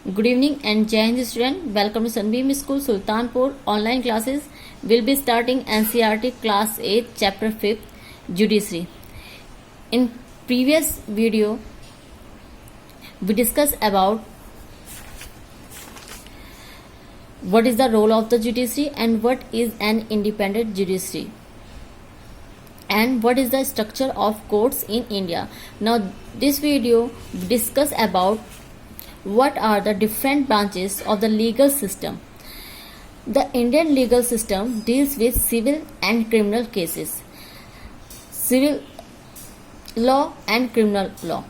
Good evening and Jai Hind student. Welcome to Sunbeam School Sultanpur. Online classes will be starting NCERT class 8 chapter 5 Judiciary. In previous video we discussed about what is the role of the judiciary and what is an independent judiciary and what is the structure of courts in India. Now this video discuss about what are the different branches of the legal system. The Indian legal system deals with civil and criminal cases, civil law and criminal law.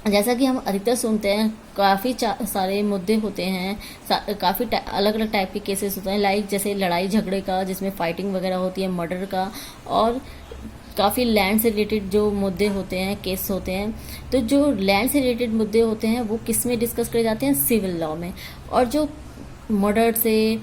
जैसा कि हम अधिकतर सुनते हैं काफ़ी सारे मुद्दे होते हैं, काफ़ी अलग अलग टाइप के केसेस होते हैं, लाइक जैसे लड़ाई झगड़े का जिसमें फाइटिंग वगैरह होती है, मर्डर का, और काफ़ी लैंड से रिलेटेड जो मुद्दे होते हैं, केस होते हैं. तो जो लैंड से रिलेटेड मुद्दे होते हैं वो किस में डिस्कस करे जाते हैं? सिविल लॉ में. और जो मर्डर से,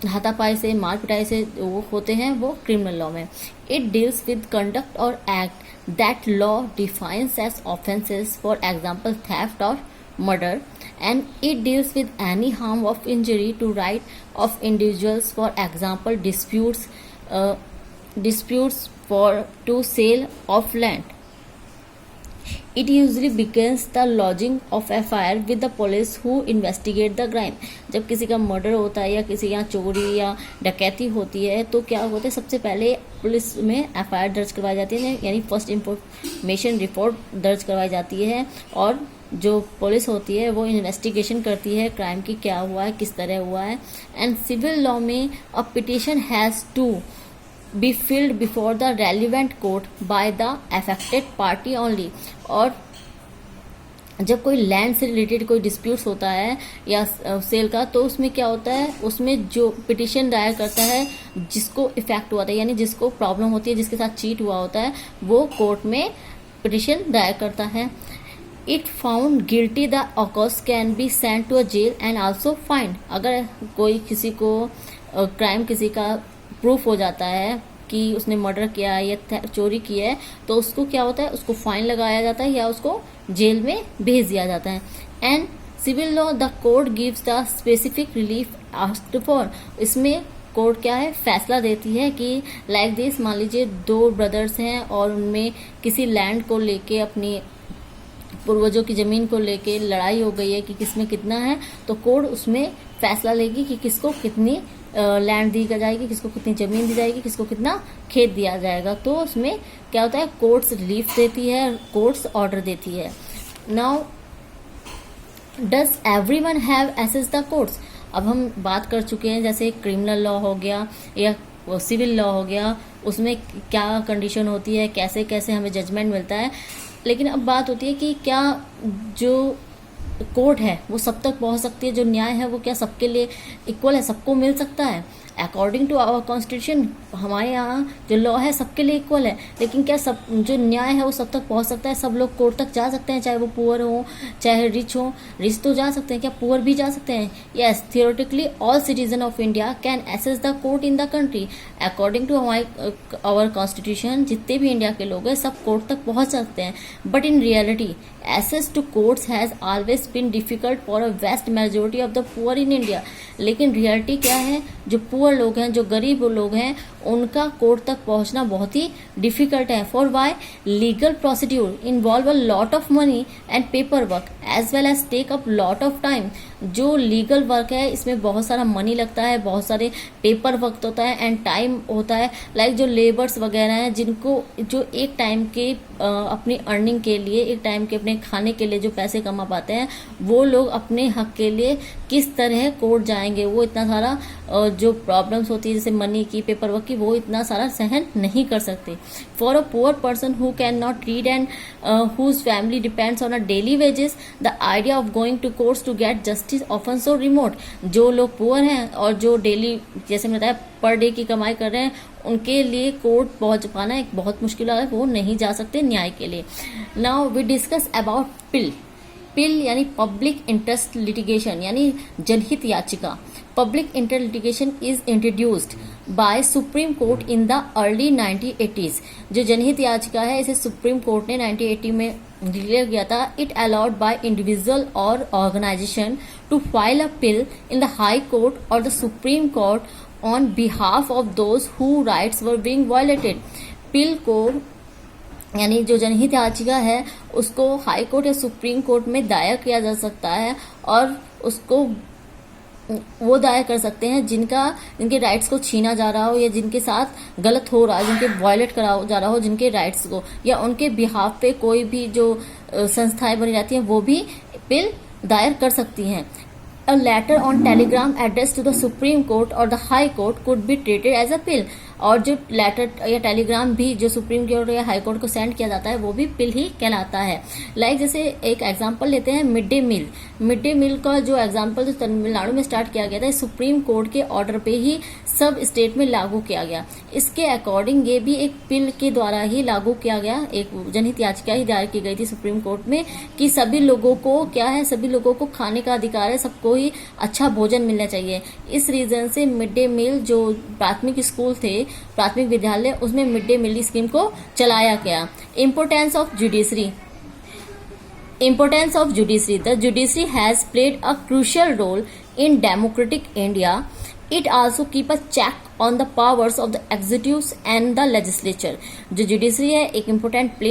हाथापाई से, मार पिटाई से वो होते हैं वो क्रिमिनल लॉ में. इट डील्स विद कंडक्ट और act that law defines as offenses, for example theft or murder, and it deals with any harm of injury to right of individuals, for example disputes for to sale of land. It usually begins the lodging of FIR with the police who investigate the crime. जब किसी का murder होता है या किसी के यहाँ चोरी या डकैती होती है तो क्या होता है, सबसे पहले पुलिस में FIR दर्ज करवाई जाती है, यानी फर्स्ट इंफॉर्मेशन रिपोर्ट दर्ज करवाई जाती है, और जो पुलिस होती है वो इन्वेस्टिगेशन करती है क्राइम की, क्या हुआ है, किस तरह हुआ है. एंड सिविल लॉ में a petition has to be filled before the relevant court by the affected party only. और जब कोई लैंड से रिलेटेड कोई डिस्प्यूट्स होता है या सेल का, तो उसमें क्या होता है, उसमें जो पिटिशन दायर करता है जिसको इफेक्ट हुआ था, यानी जिसको प्रॉब्लम होती है, जिसके साथ चीट हुआ होता है, वो कोर्ट में पिटिशन दायर करता है. It found guilty the accused can be sent to a jail and also fine. अगर कोई किसी को क्राइम किसी का प्रूफ हो जाता है कि उसने मर्डर किया है या चोरी की है, तो उसको क्या होता है, उसको फाइन लगाया जाता है या उसको जेल में भेज दिया जाता है. And civil law the court gives the specific relief asked for. इसमें कोर्ट क्या है, फैसला देती है कि लाइक दिस, मान लीजिए दो ब्रदर्स हैं और उनमें किसी लैंड को लेके, अपनी पूर्वजों की जमीन को लेके लड़ाई हो गई है कि किसमें कितना है, तो कोर्ट उसमें फैसला लेगी कि किसको कितनी लैंड दी जाएगी, किसको कितनी जमीन दी जाएगी, किसको कितना खेत दिया जाएगा. तो उसमें क्या होता है, कोर्ट्स रिलीफ देती है, कोर्ट्स ऑर्डर देती है. Now does everyone have access the courts. अब हम बात कर चुके हैं जैसे क्रिमिनल लॉ हो गया या सिविल लॉ हो गया, उसमें क्या कंडीशन होती है, कैसे कैसे हमें जजमेंट मिलता है. लेकिन अब बात होती है कि क्या जो कोर्ट है वो सब तक पहुंच सकती है, जो न्याय है वो क्या सबके लिए इक्वल है, सबको मिल सकता है. अकॉर्डिंग टू आवर कॉन्स्टिट्यूशन हमारे यहाँ जो लॉ है सबके लिए इक्वल है, लेकिन क्या सब जो न्याय है वो सब तक पहुंच सकता है, सब लोग कोर्ट तक जा सकते हैं, चाहे वो पुअर हो चाहे रिच हो. रिच तो जा सकते हैं, क्या पुअर भी जा सकते हैं? Yes, theoretically all citizen of India can access the court in the country. According to our constitution जितने भी इंडिया के लोग हैं सब कोर्ट तक पहुंच सकते हैं. But in reality access to courts has always been difficult for a vast majority of the poor in India. लेकिन रियलिटी क्या है, जो पुअर लोग हैं, जो गरीब लोग हैं, उनका कोर्ट तक पहुंचना बहुत ही डिफिकल्ट है. For why? Legal procedure involve a lot of money and paper work as well as take up lot of time. जो लीगल वर्क है इसमें बहुत सारा मनी लगता है, बहुत सारे पेपर वर्क होता है एंड टाइम होता है. लाइक जो लेबर्स वगैरह हैं जिनको जो एक टाइम के अपनी अर्निंग के लिए, एक टाइम के अपने खाने के लिए जो पैसे कमा पाते हैं, वो लोग अपने हक के लिए किस तरह कोर्ट जाएंगे, वो इतना सारा जो प्रॉब्लम्स होती है जैसे मनी की, पेपर वर्क की, वो इतना सारा सहन नहीं कर सकते. For a poor person who can not read and whose family depends on a daily wages, the idea of going to courts to get justice often so remote. जो लोग पुअर हैं और जो डेली, जैसे मैंने बताया, पर डे की कमाई कर रहे हैं, उनके लिए कोर्ट पहुंच पाना एक बहुत मुश्किल है, वो नहीं जा सकते न्याय के लिए. नाउ वी डिस्कस अबाउट पिल यानी पब्लिक इंटरेस्ट लिटिगेशन, यानी जनहित याचिका. Public interest litigation is introduced by supreme court in the early 1980s. जो जनहित याचिका है इसे सुप्रीम कोर्ट ने 1980 में डिक्लेयर किया था, इट अलाउड बाय इंडिविजुअल और organization to file a PIL in the High Court और the Supreme Court on behalf of those who rights were being violated. PIL को यानी जो जनहित याचिका है उसको हाई कोर्ट या सुप्रीम कोर्ट में दायर किया जा सकता है और उसको वो दायर कर सकते हैं जिनके राइट्स को छीना जा रहा हो या जिनके साथ गलत हो रहा है, जिनके वायलेट करा जा रहा हो जिनके राइट्स को, या उनके बिहाफ पे कोई भी जो संस्थाएं बनी रहती हैं वो भी बिल दायर कर सकती हैं। A letter on telegram addressed to the Supreme Court or the High Court could be treated as a pill। और जो लेटर या टेलीग्राम भी जो सुप्रीम कोर्ट या हाई कोर्ट को सेंड किया जाता है वो भी पिल ही कहलाता है। लाइक जैसे एक एग्जांपल लेते हैं mid day meal. Mid day meal का जो एग्जांपल जो तमिलनाडु में स्टार्ट किया गया था, सुप्रीम कोर्ट के ऑर्डर पे ही सब स्टेट में लागू किया गया। इसके अकॉर्डिंग ये भी एक पिल के द्वारा ही लागू किया गया, एक जनहित याचिका ही दायर की गई थी सुप्रीम कोर्ट में कि सभी लोगों को क्या है, सभी लोगों को खाने का अधिकार है, सबको ही अच्छा भोजन मिलना चाहिए। इस रीजन से मिड डे मील जो प्राथमिक स्कूल थे, प्राथमिक विद्यालय, उसमें मिड डे मील स्कीम को चलाया गया। Importance of judiciary. Importance of judiciary. The judiciary has played a crucial role in democratic India. It also keep a check on the powers of the executives and the legislature। जो judiciary है एक important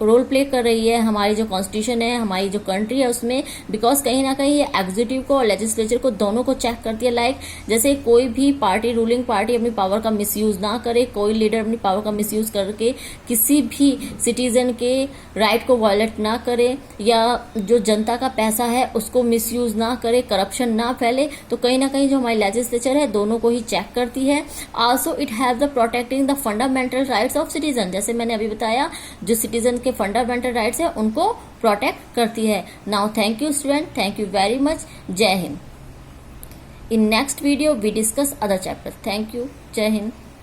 role play कर रही है हमारी जो constitution है, हमारी जो कंट्री है उसमें, बिकॉज कहीं ना कहीं ये एग्जीक्यूटिव को और लेजिस्लेचर को दोनों को चेक करती है। लाइक जैसे कोई भी पार्टी, रूलिंग पार्टी अपनी पावर का मिसयूज ना करे, कोई लीडर अपनी पावर का मिसयूज करके किसी भी सिटीजन के राइट को वायलेट ना करे, या जो जनता का पैसा है उसको मिसयूज ना करे, करप्शन ना फैले। तो कहीं ना कहीं जो हमारी लेजिस्लेचर है दोनों को ही चेक करती है। Also it have the protecting the fundamental rights of citizen. जैसे मैंने अभी बताया, जो सिटीजन के फंडामेंटल राइट्स है उनको प्रोटेक्ट करती है। Now thank you student, thank you very much. Jai Hind. In next video we discuss other chapter. Thank you. Jai Hind.